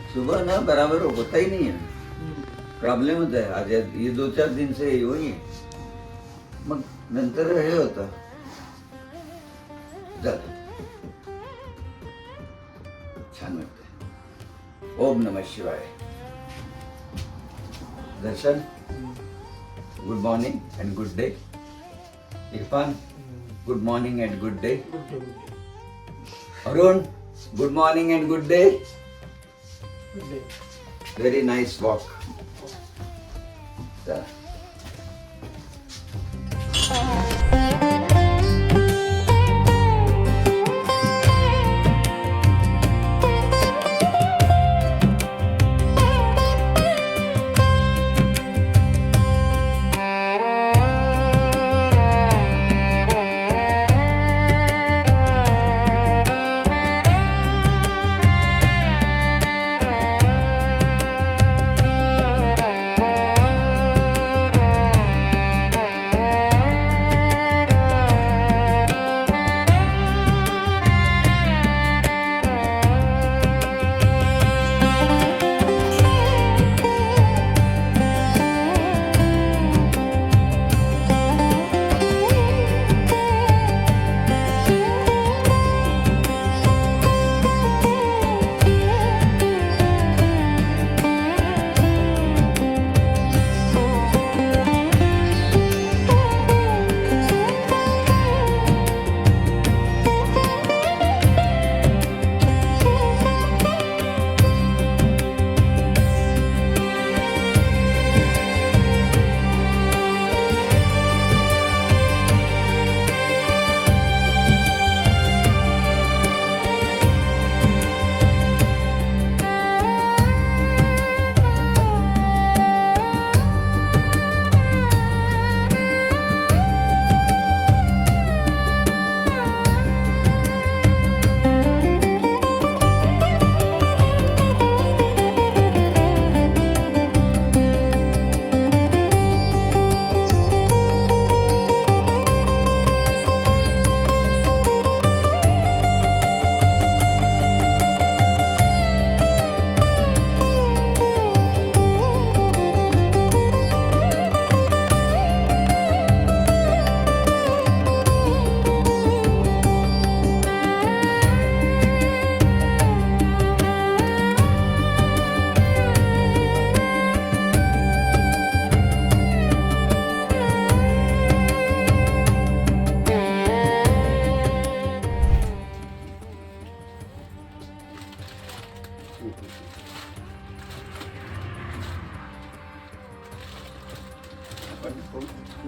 सुबह ना बराबर होता ही नहीं है, प्रॉब्लेम होता है. आज ये 2-4 दिन से वही है. मग नंतर हे होतं जातं. छान वाटतं. ओम नमः शिवाय. Darshan, good morning and good day. Irfan, good morning and good day. Arun, good morning and good day. Very nice walk. चला.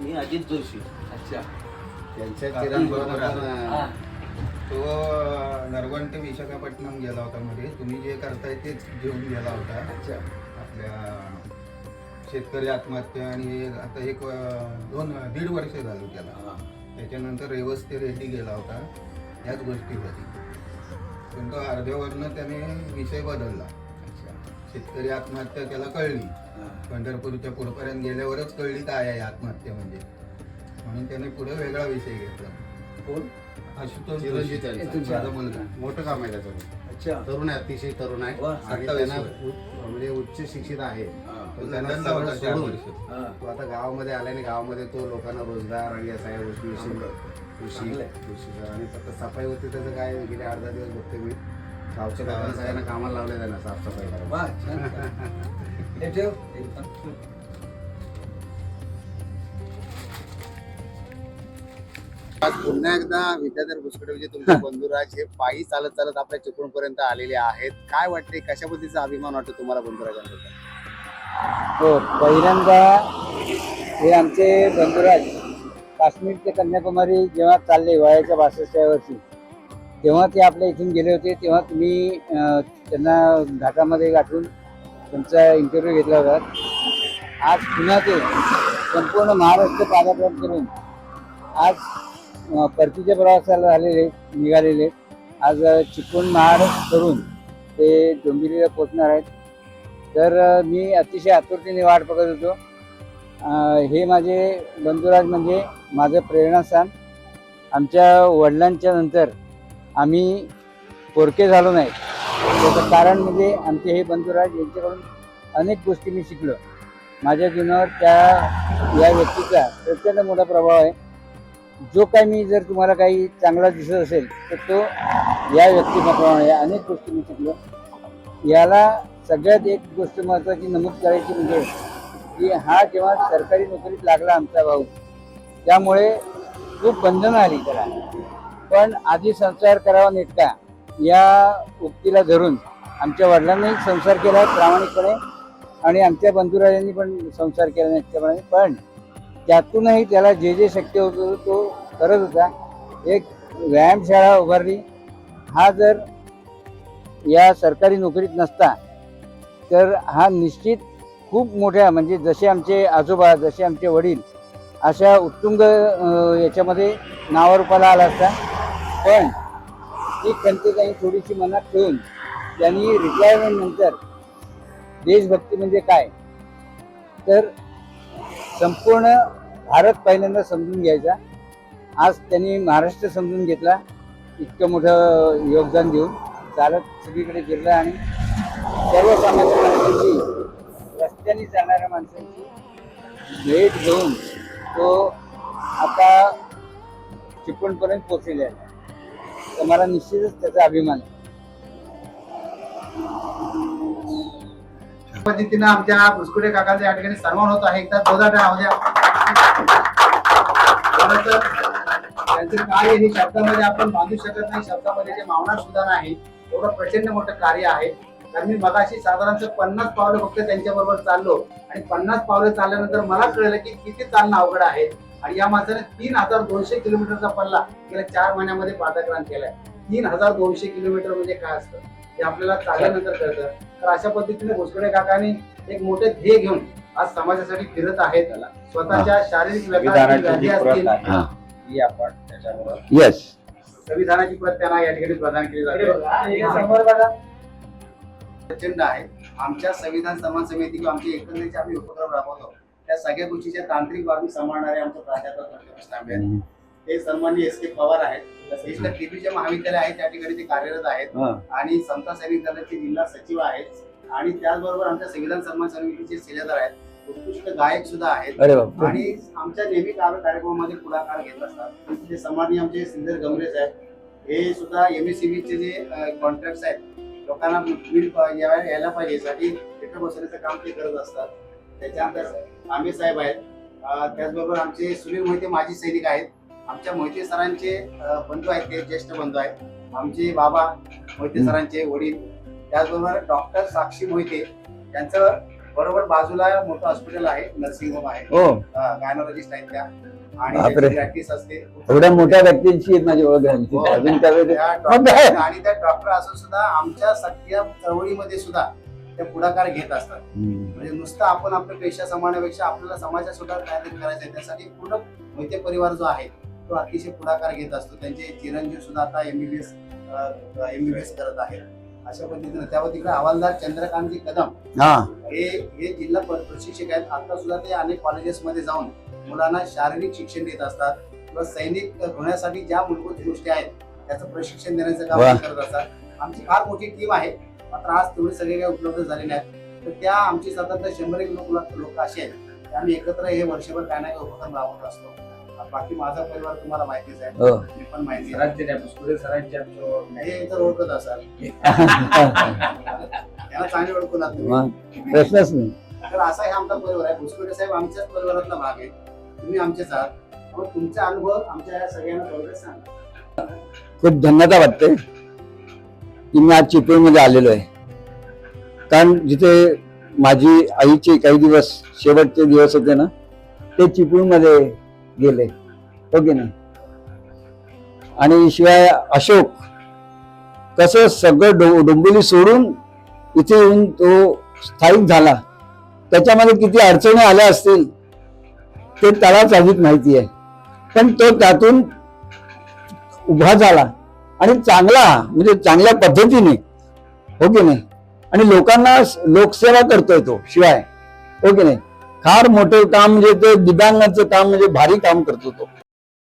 मी अजित जोशी. अच्छा. त्यांच्या काकी तिरांबरोबर बरोबर. हा. तो नरवण ते विशाखापट्टणम गेला होता मध्ये. तुम्ही जे करताय तेच घेऊन गेला होता. अच्छा. आपल्या शेतकरी आत्महत्या आणि आता एक 2-1.5 वर्ष झाली त्याला. हा. त्याच्यानंतर रेवस ते रेड्डी गेला होता. याच गोष्टी होती. पण तो अर्ध्यावरनं त्याने विषय बदलला. अच्छा. शेतकरी आत्महत्या त्याला कळली. हा. पंढरपूरच्या पुढेपर्यंत गेल्यावरच कळली काय आहे आत्महत्या म्हणजे. म्हणून त्याने पुढे वेगळा विषय घेतला. कोण? आशुतोष चिरंजीव जोशी, त्यांचा. माझा मुलगा. मोठं काम आहे त्याचं. अच्छा. तरुण आहे, अतिशय तरुण आहे. वा, आणि 27 त्यांना वर्ष. म्हणजे उच्च शिक्षित आहे. हा. तो त्यांना लंडनला सगळं होता 4 सोडून वर्ष. हा. तो आता गावामध्ये आल्याने गावामध्ये तो लोकांना रोजगार आणि या सगळ्या गोष्टी कृषी चांगलं आहे. कृषी आणि फक्त सफाईवरती त्याचं काय गेले अर्धा दिवस बघते मी. गावच्या लोकांना सगळ्यांना कामाला लावले त्यांना साफसफाई करायला. वा, छान, छान. हे ठेव. आज पुन्हा एकदा विद्याधर भुसकटचे तुमचे बंधुराज हे पायी चालत चालत आपल्या चिपळूणपर्यंत आलेले आहेत. काय वाटते, कशा पद्धतीचा अभिमान वाटतो तुम्हाला बंधुराजांबद्दल? हो, पहिल्यांदा हे आमचे बंधुराज काश्मीर ते कन्याकुमारी जेव्हा चालले वयाच्या 62व्या वर्षी, तेव्हा ते आपल्या इथून गेले होते. तेव्हा तुम्ही त्यांना घाटामध्ये गाठून त्यांचा इंटरव्ह्यू घेतला होता. आज पुन्हा ते संपूर्ण महाराष्ट्र पादाक्रांत करून आज परतीच्या प्रवासाला झालेले निघालेले. आज चिपळूण महाड करून ते डोंबिवलीला पोचणार आहेत. तर मी अतिशय आतुरतेने वाट बघत होतो. हे माझे बंधुराज म्हणजे माझं प्रेरणास्थान. आमच्या वडिलांच्या नंतर आम्ही पोरके झालो नाही, त्याचं कारण म्हणजे आमचे हे बंधुराज यांच्याकडून अनेक गोष्टी मी शिकलो. माझ्या जीवनावर या व्यक्तीचा प्रचंड मोठा प्रभाव आहे. जो काही मी जर तुम्हाला काही चांगला दिसत असेल तर तो या व्यक्तिमत्वामुळे अनेक गोष्टी मी शिकलो. याला सगळ्यात एक गोष्ट महत्त्वाची नमूद करायची म्हणजे की हा जेव्हा सरकारी नोकरीत लागला आमचा भाऊ, त्यामुळे खूप बंधनं आली त्याला, पण आधी संसार करावा नेटका या उक्तीला धरून आमच्या वडिलांनीही संसार केला प्रामाणिकपणे आणि आमच्या बंधुराजांनी पण संसार केला नेटक्यापणे. पण त्यातूनही त्याला जे जे शक्य होतं तो करत होता. एक व्यायामशाळा उभारली. हा जर या सरकारी नोकरीत नसता तर हा निश्चित खूप मोठ्या म्हणजे जसे आमचे आजोबा, जसे आमचे वडील अशा उत्तुंग याच्यामध्ये नावारूपाला आला असता. पण ही खंत त्यांनी थोडीशी मनात ठेवून त्यांनी रिटायरमेंट नंतर देशभक्ती म्हणजे काय तर संपूर्ण भारत पहिल्यांदा समजून घ्यायचा. आज त्यांनी महाराष्ट्र समजून घेतला. इतकं मोठं योगदान देऊन चालत सगळीकडे फिरला आणि सर्वसामान्य माणसांची, रस्त्याने जाणाऱ्या माणसांची भेट घेऊन तो आता चिपळूणपर्यंत पोहोचलेला आहे. तर मला निश्चितच त्याचा अभिमान आहे. पद्धतीनं आमच्या बुसकुटे काकांचा या ठिकाणी सन्मान होत आहे. एकदा जोरदार टाळ्या. खरं तर त्यांचं कार्य हे शब्दामध्ये आपण बांधू शकत नाही, शब्दामध्ये जे मावणार सुद्धा नाही, एवढं प्रचंड मोठं कार्य आहे. कारण मी मगाशी साधारणतः 50 पावलं फक्त त्यांच्या बरोबर चाललो आणि 50 पावलं चालल्यानंतर मला कळलं की किती चालणं अवघड आहे. आणि या माणसाने 3200 किलोमीटरचा पल्ला गेल्या 4 महिन्यामध्ये पादक्रांत केलाय. 3200 किलोमीटर म्हणजे काय असतं हे आपल्याला चालल्यानंतर कळतं. तर अशा पद्धतीने बुसकुटे काकांनी एक मोठे ध्येय घेऊन आज समाजासाठी फिरत आहेत. स्वतःच्या शारीरिक व्याधी असतील आपण त्याच्याबरोबर येस, संविधानाची प्रत त्यांना या ठिकाणी प्रदान केली जाते. प्रचंड आहे. आमच्या संविधान सन्मान समिती किंवा आमच्या एकंदरीत आम्ही उपक्रम राबवतो त्या सगळ्या गोष्टीच्या तांत्रिक बाबी सांभाळणारे आमचे प्राध्यापक आहेत. ते सन्माननीय एस के पवार आहेत. ज्येष्ठ टीबीचे महाविद्यालय आहे त्या ठिकाणी ते कार्यरत आहेत आणि समता सैनिक दलाचे जिल्हा सचिव आहेत. आणि त्याचबरोबर आमच्या संविधान सन्मान समितीचे शिलेदार आहेत. उत्कृष्ट गायक सुद्धा आहेत आणि आमच्या नेहमी कार्यक्रमामध्ये पुढाकार घेत असतात. ते सन्माननीय आमचे सिंधर गमरे साहेब, हे सुद्धा MSCB चे जे कॉन्ट्रॅक्ट आहेत लोकांना बिल यायला पाहिजे यासाठी पेट्रोल बसवण्याचं काम ते करत असतात. त्याच्यानंतर आम्ही साहेब आहेत. त्याचबरोबर आमचे सुनील मोहिते माजी सैनिक आहेत. आमच्या मोहिते सरांचे बंधू आहेत, ते ज्येष्ठ बंधू आहेत. आमचे बाबा मोहिते सरांचे वडील. त्याचबरोबर डॉक्टर साक्षी मोहिते यांचं बरोबर बाजूला मोठं हॉस्पिटल आहे, नर्सिंग होम आहे, गायनॉलॉजिस्ट आहेत त्या आणि प्रॅक्टिस असते. एवढ्या मोठ्या व्यक्तींची माझी ओळख आहे. आणि त्या डॉक्टर असून सुद्धा आमच्या सगळ्या चळवळीमध्ये सुद्धा ते पुढाकार घेत असतात. म्हणजे नुसतं आपण आपल्या पेशा सांभाळण्यापेक्षा आपल्याला समाजात सुद्धा काहीतरी करायचं आहे. त्यासाठी पूर्ण मोहिते परिवार जो आहे तो अतिशय पुढाकार घेत असतो. त्यांचे चिरंजीव सुद्धा आता MBBS करत आहेत. अशा पद्धतीने त्यावर तिकडे हवालदार चंद्रकांतजी कदम हे जिल्हा प्रशिक्षक आहेत. आता सुद्धा ते अनेक कॉलेजेसमध्ये जाऊन मुलांना शारीरिक शिक्षण देत असतात किंवा सैनिक होण्यासाठी ज्या मूलभूत गोष्टी आहेत त्याचं प्रशिक्षण देण्याचं काम करत असतात. आमची फार मोठी टीम आहे. मात्र आज तेवढे सगळे काही उपलब्ध झाले नाहीत. तर त्या आमची साधारणतः 100 लोक असे आहेत. आम्ही एकत्र हे वर्षभर काय ना काय उपक्रम राबवत असतो. बाकी माझा परिवार तुम्हाला माहितीच आहे, मी पण माहिती हे तर ओळखत असाल. त्यांना चांगली ओळखू लागतो प्रश्नच नाही. तर असा हे आमचा परिवार आहे. बुसकुटे साहेब आमच्याच परिवारातला भाग आहे. तुम्ही आमचेच आहात. मग तुमचा अनुभव आमच्या या सगळ्यांना थोडक्यात सांगा. खूप धन्यता वाटते की मी आज चिपळूणमध्ये आलेलो आहे. कारण जिथे माझी आईचे काही दिवस शेवटचे दिवस होते ना ते चिपळूणमध्ये गेले, हो की नाही. आणि शिवाय अशोक कसं सगळं डोंबिवली सोडून इथे येऊन तो स्थायिक झाला, त्याच्यामध्ये किती अडचणी आल्या असतील ते त्यालाच अधिक माहिती आहे. पण तो त्यातून उभा झाला आणि चांगला म्हणजे चांगल्या पद्धतीने, हो की नाही. आणि लोकांना लोकसेवा करतोय तो. शिवाय हो की नाही फार मोठं काम म्हणजे ते दिव्यांगाचं काम म्हणजे भारी काम करतो तो.